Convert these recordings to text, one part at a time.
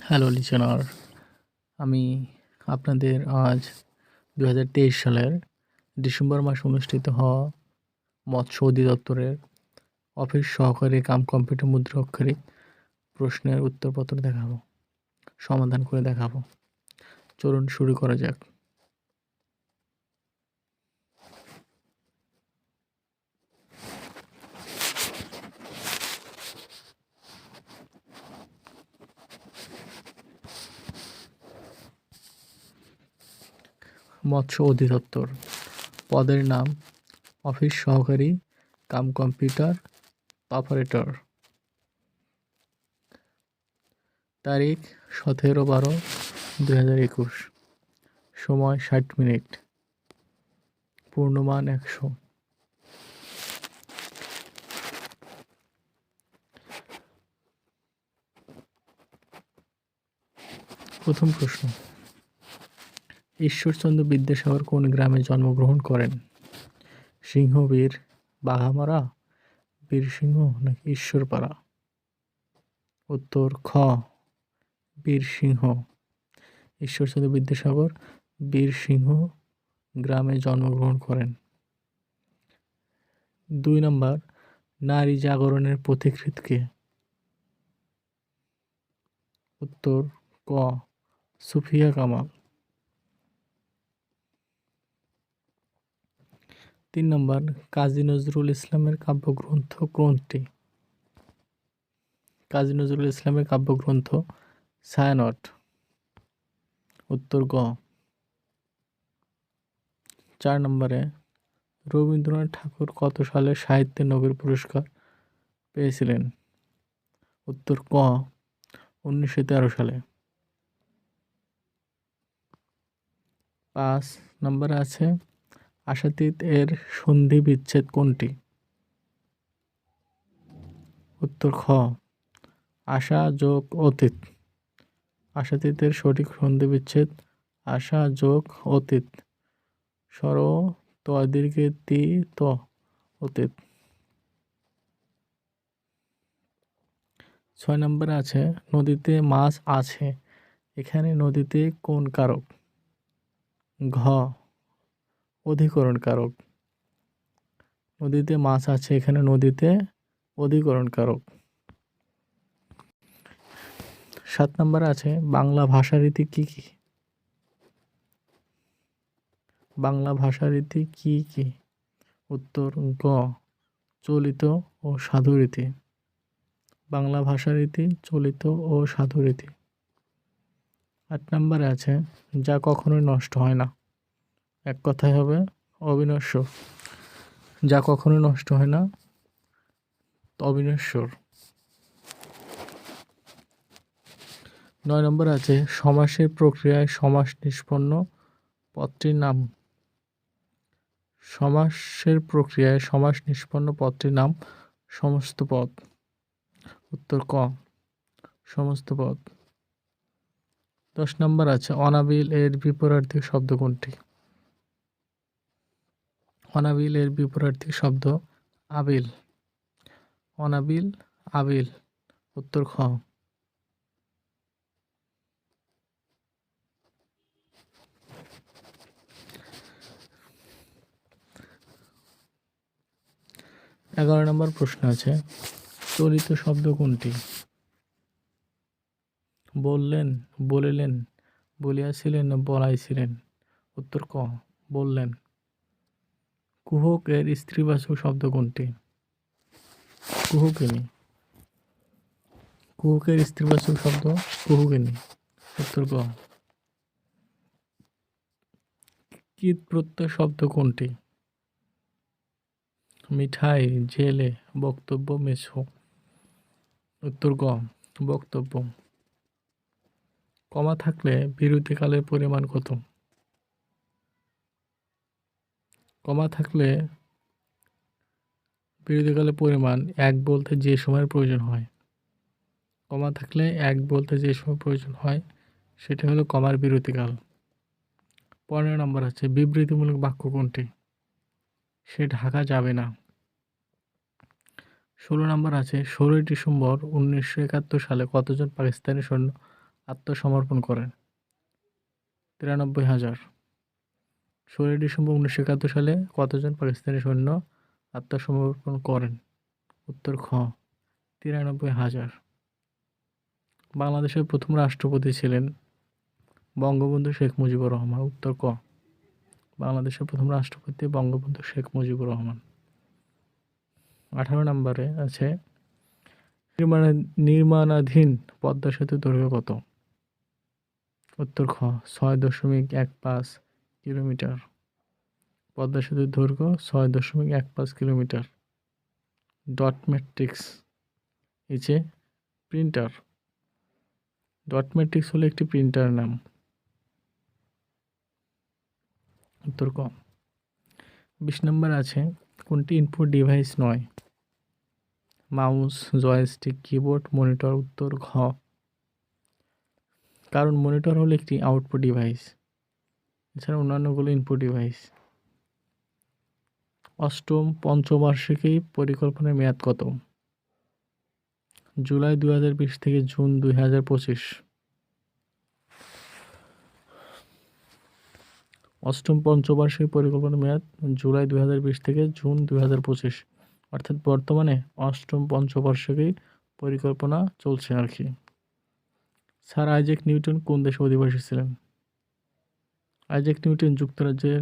Hello listener, আমি আপনাদের আজ 2023 সালের ডিসেম্বর মাসে অনুষ্ঠিত হওয়া মৎস্য অধিদপ্তরের অফিস সহকারী কাম কম্পিউটার মুদ্রাক্ষরিক প্রশ্নের উত্তরপত্র দেখাবো, সমাধান করে দেখাবো। চলুন শুরু করা যাক। মৎস্য অধিদপ্তর পদের নাম অফিস সহকারী কাম কম্পিউটার অপারেটর। তারিখ 17/12/2021, সময় 60 মিনিট, পূর্ণমান 100। প্রথম প্রশ্ন, ঈশ্বরচন্দ্র বিদ্যাসাগর কোন গ্রামে জন্মগ্রহণ করেন? সিংহবীর, বাঘামারা, বীরসিংহ নাকি ঈশ্বরপাড়া? উত্তর খ, বীরসিংহ। ঈশ্বরচন্দ্র বিদ্যাসাগর বীরসিংহ গ্রামে জন্মগ্রহণ করেন। 2 নম্বর, নারী জাগরণের পথিকৃৎ কে? উত্তর ক, সুফিয়া কামাল। 3 নম্বর, কাজী নজরুল ইসলামের কাব্যগ্রন্থ কোনটি? কাজী নজরুল ইসলামের কাব্যগ্রন্থ ছায়ানট। উত্তর গ। 4 নম্বরে, রবীন্দ্রনাথ ঠাকুর কত সালে সাহিত্যে নোবেল পুরস্কার পেয়েছিলেন? উত্তর ক, 1913 সালে। 5 নম্বরে আছে, আশাতীত এর সন্ধি বিচ্ছেদ কোনটি? উত্তর খ, আশা যোগ অতীত। আশাতীতের সঠিক সন্ধি বিচ্ছেদ আশা যোগ অতীত, স্বর ত দীর্ঘে তি ত, অতীত। 6 নম্বরে আছে, নদীতে মাছ আছে, এখানে নদীতে কোন কারক? ঘ, অধিকরণ কারক। নদীতে মাছ আছে, এখানে নদীতে অধিকরণ কারক। 7 নম্বরে আছে, বাংলা ভাষারীতি কি কি? বাংলা ভাষারীতি কি কি? উত্তর গ, চলিত ও সাধুরীতি। বাংলা ভাষারীতি চলিত ও সাধুরীতি। 8 নম্বরে আছে, যা কখনোই নষ্ট হয় না, এক কথায় হবে অবিনশ্বর। যা কখনোই নষ্ট হয় না, অবিনশ্বর। 9 নম্বরে আছে, সমাসের প্রক্রিয়ায় সমাস নিষ্পন্ন পদটির নাম। সমাসের প্রক্রিয়ায় সমাস নিষ্পন্ন পদটির নাম সমস্ত পদ। উত্তর ক, সমস্ত পদ। 10 নম্বর আছে, অনাবিল এর বিপরীতার্থক শব্দ কোনটি? অনাবিল এর বিপরীতার্থক শব্দ আবিল। অনাবিল, আবিল। উত্তর খ। 11 নম্বর প্রশ্ন আছে, চলিত শব্দ কোনটি? বললেন, বলিলেন, বলিয়াছিলেন না বলাইছিলেন? উত্তর ক, বললেন। কুহক এর স্ত্রীবাচক শব্দ কোনটি? কুহুকিনী। কুহকের স্ত্রীবাচক শব্দ কুহুকিনী। উত্তর ক। কীট প্রত্যয় শব্দ কোনটি? মিঠাই, জেলে, বক্তব্য, মেছো। উত্তর গ, বক্তব্য। কমা থাকলে বিরতিকালের পরিমাণ কত? কমা থাকলে বিরতিকালের পরিমাণ 1 বলতে যে সময়ের প্রয়োজন হয়। কমা থাকলে 1 বলতে যে সময় প্রয়োজন হয় সেটা হলো কমার বিরতিকাল। 15 নম্বর আছে, বিবৃতিমূলক বাক্য কোনটি? সে ঢাকা যাবে না। 16 নম্বর আছে, 16 ডিসেম্বর 1971 সালে কতজন পাকিস্তানি সৈন্য আত্মসমর্পণ করেন? 93,000। 16 ডিসেম্বর 1971 সালে কতজন পাকিস্তানি সৈন্য আত্মসমর্পণ করেন? উত্তর খ 93,000। বাংলাদেশের প্রথম রাষ্ট্রপতি ছিলেন বঙ্গবন্ধু শেখ মুজিবুর রহমান। উত্তর ক বাংলাদেশের প্রথম রাষ্ট্রপতি বঙ্গবন্ধু শেখ মুজিবুর রহমান। 18 নম্বরে আছে নির্মাণাধীন পদ্মা সেতুর দৈর্ঘ্য কত? উত্তর খ 6.15 কিলোমিটার। পদ্মা সেতুর দৈর্ঘ্য 6.15 kilometre. Dot matrix is a printer. Dot matrix হলো একটি প্রিন্টার নাম। উত্তর ক। 20 নম্বর আছে কোনটি ইনপুট ডিভাইস নয়? Mouse, joystick, keyboard, monitor. উত্তর ঘ কারণ মনিটর হলো একটি আউটপুট ডিভাইস, এছাড়া অন্যান্যগুলো ইনপুট ডিভাইস। অষ্টম পঞ্চবার্ষিকী পরিকল্পনার মেয়াদ কত? জুলাই 2020 থেকে জুন 2025। অষ্টম পঞ্চবার্ষিকী পরিকল্পনার মেয়াদ জুলাই 2020 থেকে জুন 2025, অর্থাৎ বর্তমানে অষ্টম পঞ্চবার্ষিকী পরিকল্পনা চলছে আর কি। স্যার আইজ্যাক নিউটন কোন দেশে অধিবাসী ছিলেন? আইজ্যাক নিউটন যুক্তরাজ্যের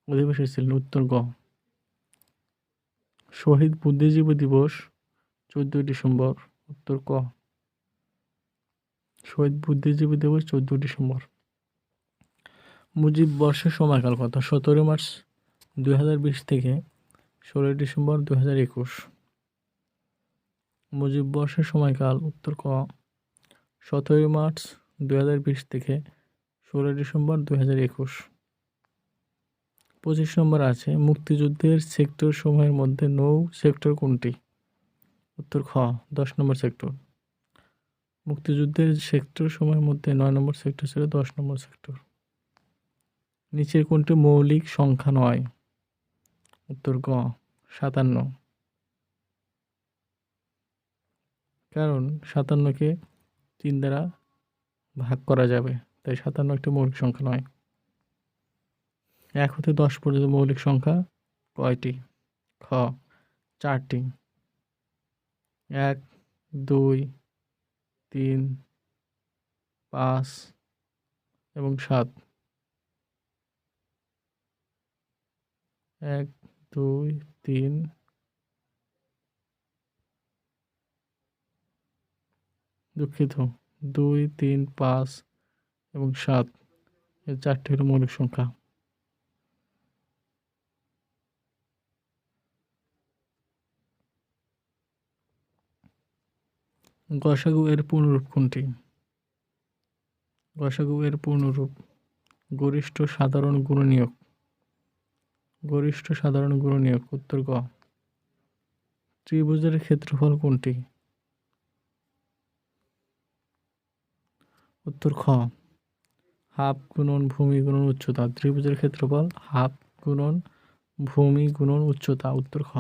অধিবাসী ছিলেন। উত্তর গ। শহীদ বুদ্ধিজীবী দিবস 14 ডিসেম্বর। উত্তর ক শহীদ বুদ্ধিজীবী দিবস 14 ডিসেম্বর। মুজিব বর্ষের সময়কাল কত? 17 মার্চ 2020 থেকে 16 ডিসেম্বর 2021। মুজিব বর্ষের সময়কাল উত্তর ক 17 মার্চ 2020 থেকে 16 ডিসেম্বর 2021। 25 নম্বর আছে মুক্তিযুদ্ধের সেক্টর সমূহের মধ্যে নৌ সেক্টর কোনটি? উত্তর খ 10 নম্বর সেক্টর। মুক্তিযুদ্ধের সেক্টর সমূহের মধ্যে 9 নম্বর সেক্টর ছিল 10 নম্বর সেক্টর। নিচের কোনটি মৌলিক সংখ্যা নয়? উত্তর গ 57। কারণ 57কে 3 দ্বারা ভাগ করা যাবে, তাই 57 একটি মৌলিক সংখ্যা নয়। 1 হতে 10 পর্যন্ত মৌলিক সংখ্যা কয়টি? খ 4টি। 1, 2, 3, 5 এবং 7। 1, 2, 3, দুঃখিত 2, 3, 5 এবং 7, এই 4টি হলো মৌলিক সংখ্যা। গসাগু এর পূর্ণরূপ কোনটি? গসাগু এর পূর্ণরূপ গরিষ্ঠ সাধারণ গুণনীয়ক। গরিষ্ঠ সাধারণ গুণনীয়ক। উত্তর গ। ত্রিভুজের ক্ষেত্রফল কোনটি? উত্তর খ হাফ গুণন ভূমি গুণন উচ্চতা। ত্রিভুজের ক্ষেত্রফল হাফ গুণন ভূমি গুণন উচ্চতা। উত্তর খ।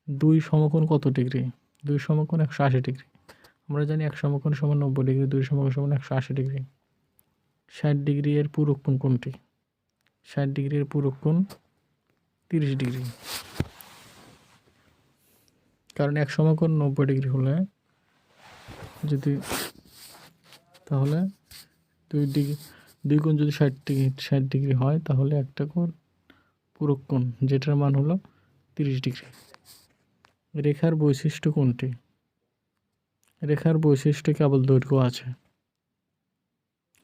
2 সমকোণ কত ডিগ্রি? 2 সমকোণ 180 ডিগ্রি। আমরা জানি 1 সমকোণ সমান 90 ডিগ্রি, 2 সমকোণ সমান 180 ডিগ্রি। 60 ডিগ্রি এর পূরক কোণ কোনটি? 60 ডিগ্রি এর পূরক কোণ 30 ডিগ্রি। কারণ 1 সমকোণ 90 ডিগ্রি হলে যদি তাহলে 2 কোণ যদি 60 ডিগ্রি হয় তাহলে একটা কোণ পূরক কোণ, যেটার মান হলো 30 ডিগ্রি। রেখার বৈশিষ্ট্য কোনটি? রেখার বৈশিষ্ট্য কেবল দৈর্ঘ্য আছে।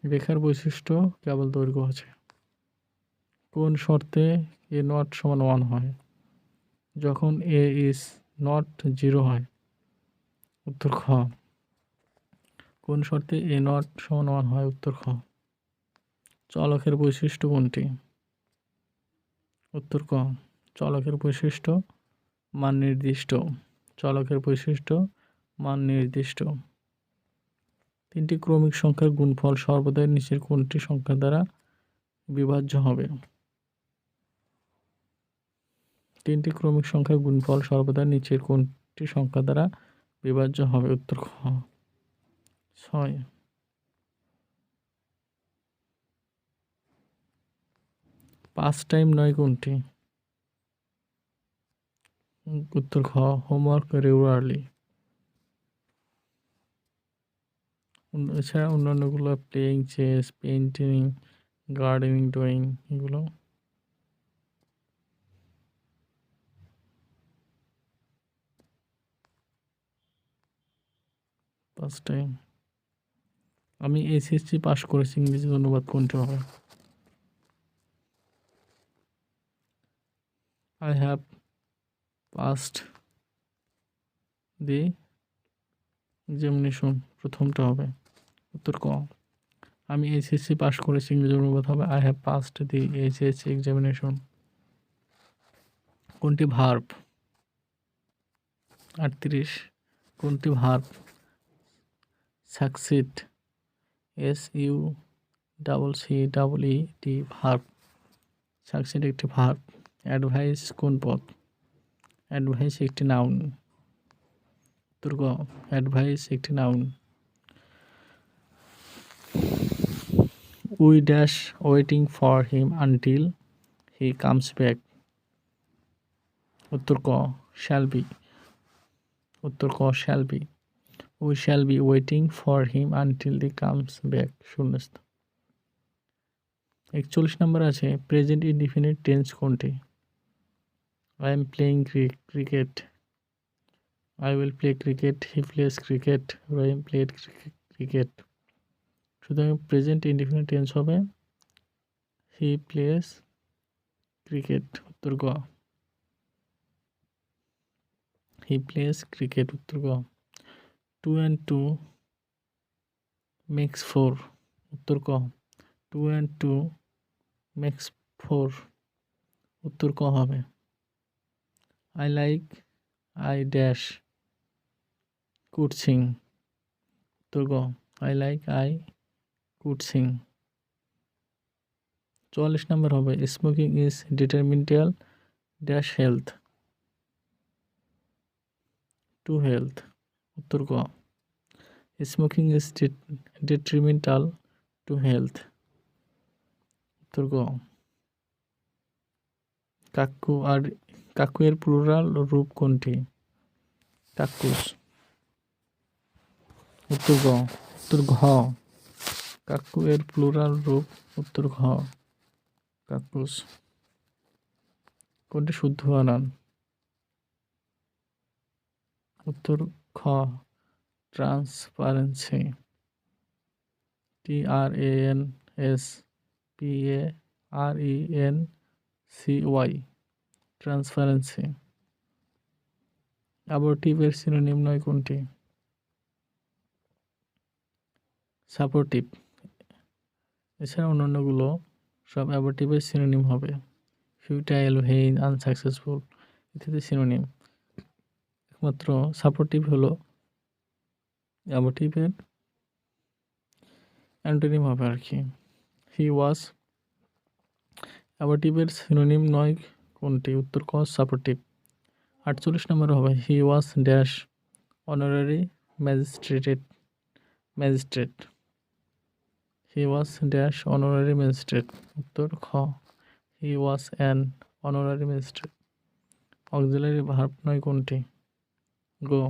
রেখার বৈশিষ্ট্য কেবল দৈর্ঘ্য আছে। কোন শর্তে a নট সমান 1 হয়? যখন a is not 0 হয়। উত্তর খ। কোন শর্তে a নট সমান 1 হয়? উত্তর খ। চলকের বৈশিষ্ট্য কোনটি? উত্তর ক চলকের বৈশিষ্ট্য মান নির্দিষ্ট। চলকের বৈশিষ্ট্য মান নির্দিষ্ট। 3টি ক্রমিক সংখ্যার গুণফল সর্বদা নিচের কোনটি সংখ্যা দ্বারা বিভাজ্য হবে? 3টি ক্রমিক সংখ্যার গুণফল সর্বদা নিচের কোনটি সংখ্যা দ্বারা বিভাজ্য হবে? উত্তর খ 6। পাস্ট টাইম নয় কোনটি? উত্তর খ হোমওয়ার্ক রেগুলারলি। এছাড়া অন্যান্যগুলো playing chess, painting, gardening, drawing, এগুলো ফার্স্ট টাইম। আমি এসএসসি পাস করেছি, ইংরেজি অনুবাদ কোনটি হবে? I have passed the examination, প্রথমটা হবে। উত্তর ক আমি এসএসসি পাস করেছি, ইংরেজি অনুবাদ হবে I have passed the HSC examination. কোনটি ভার্ব? 38। কোনটি verb? Succeed, SUCCED verb. Succeed একটি ভার্ব। অ্যাডভাইস কোন পদ? অ্যাডভাইস একটি নাউন। উত্তর গ অ্যাডভাইস একটি noun. We dash waiting for him until he comes back. উত্তর ক শ্যাল বি। উত্তর ক shall be. We shall be waiting for him until he comes back. শূন্যস্থান। 41 নম্বর আছে প্রেজেন্ট ইনডিফিনিট টেন্স কোনটি? I am playing cricket, I will play cricket, he plays cricket, I am played cricket. সুতরাং present indefinite tense হবে he plays cricket. উত্তর গ he plays cricket. উত্তর গ 2 and 2 makes 4। উত্তর ক 2 and 2 makes 4। উত্তর ক হবে। I like I dash could sing. উত্তর গ I like I could sing. 44 number হবে smoking is detrimental dash health to health. উত্তর গ smoking is detrimental to health. উত্তর গ কাকু এর প্লুরাল রূপ কোনটি? কাকুস। উত্তর গ উত্তর ঘ কাকু এর প্লুরাল রূপ। উত্তর ঘ কাকুস। কোনটি শুদ্ধ বানান? উত্তর খ ট্রান্সপারেন্সি, TRANSPARENCY, ট্রান্সপারেন্সি। অ্যাবর্টিভ-এর সিনোনিম নয় কোনটি? সাপোর্টিভ। এছাড়া অন্যান্যগুলো সব অ্যাবর্টিভ-এর সিনোনিম হবে। ফিউটাইল, ভেইন, আনসাকসেসফুল ইত্যাদি সিনোনিম। একমাত্র সাপোর্টিভ হলো অ্যাবর্টিভ-এর অ্যান্টোনিম হবে আর কি। হি ওয়াজ অ্যাবর্টিভ-এর সিনোনিম নয় কোনটি? উত্তর ক সাপোর্টিভ। 48 নম্বর হবে he was dash honorary magistrate. He was dash honorary magistrate. উত্তর খ he was an honorary magistrate. Auxiliary verb নয় কোনটি? গো